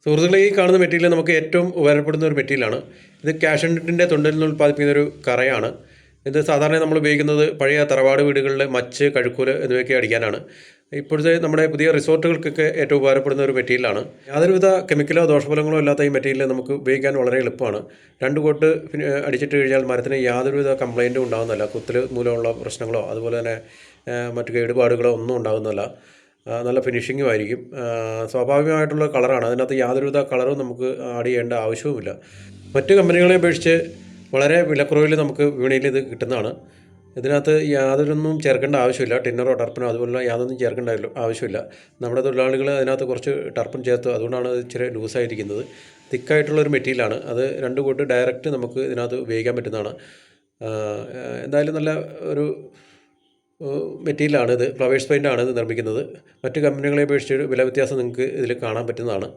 സുഹൃത്തുക്കളെ, ഈ കാണുന്ന മെറ്റീരിയൽ നമുക്ക് ഏറ്റവും ഉപകാരപ്പെടുന്ന ഒരു മെറ്റീരിയലാണ്. ഇത് കാഷ്നട്ടിൻ്റെ തൊണ്ടിൽ നിന്ന് ഉൽപ്പാദിപ്പിക്കുന്ന ഒരു കറയാണ്. ഇത് സാധാരണ നമ്മൾ ഉപയോഗിക്കുന്നത് പഴയ തറവാട് വീടുകളിലെ മച്ച്, കഴുക്കൂല് എന്നിവയൊക്കെ അടിക്കാനാണ്. ഇപ്പോഴത്തെ നമ്മുടെ പുതിയ റിസോർട്ടുകൾക്കൊക്കെ ഏറ്റവും ഉപകാരപ്പെടുന്ന ഒരു മെറ്റീരിയലാണ്. യാതൊരുവിധ കെമിക്കലോ ദോഷഫലങ്ങളോ ഇല്ലാത്ത ഈ മെറ്റീരിയൽ നമുക്ക് ഉപയോഗിക്കാൻ വളരെ എളുപ്പമാണ്. 2 കോട്ട് അടിച്ചിട്ട് കഴിഞ്ഞാൽ മരത്തിന് യാതൊരുവിധ കംപ്ലൈൻറ്റും ഉണ്ടാകുന്നില്ല. കുത്തൽ മൂലമുള്ള പ്രശ്നങ്ങളോ അതുപോലെ തന്നെ മറ്റു കേടുപാടുകളോ ഒന്നും ഉണ്ടാകുന്നില്ല. നല്ല ഫിനിഷിങ്ങും ആയിരിക്കും. സ്വാഭാവികമായിട്ടുള്ള കളറാണ്. അതിനകത്ത് യാതൊരുവിധ കളറും നമുക്ക് ആഡ് ചെയ്യേണ്ട ആവശ്യവുമില്ല. മറ്റ് കമ്പനികളെ അപേക്ഷിച്ച് വളരെ വിലക്കുറവിൽ നമുക്ക് വിപണിയിൽ ഇത് കിട്ടുന്നതാണ്. ഇതിനകത്ത് യാതൊരൊന്നും ചേർക്കേണ്ട ആവശ്യമില്ല. ടിന്നറോ ടർപ്പനോ അതുപോലുള്ള യാതൊന്നും ചേർക്കേണ്ട ആവശ്യമില്ല. നമ്മുടെ തൊഴിലാളികൾ അതിനകത്ത് കുറച്ച് ടർപ്പൻ ചേർത്ത്, അതുകൊണ്ടാണ് അത് ഇച്ചിരി ലൂസായിരിക്കുന്നത്. തിക്കായിട്ടുള്ളൊരു മെറ്റീരിയലാണ്. അത് 2 കോട്ട് ഡയറക്റ്റ് നമുക്ക് ഇതിനകത്ത് ഉപയോഗിക്കാൻ പറ്റുന്നതാണ്. എന്തായാലും നല്ല ഒരു മെറ്റീരിയലാണ് ഇത്. ഫ്ലവേഴ്സ് പെയിൻ്റാണ് ഇത് നിർമ്മിക്കുന്നത്. മറ്റ് കമ്പനികളെ അപേക്ഷിച്ച് വില വ്യത്യാസം നിങ്ങൾക്ക് ഇതിൽ കാണാൻ പറ്റുന്നതാണ്.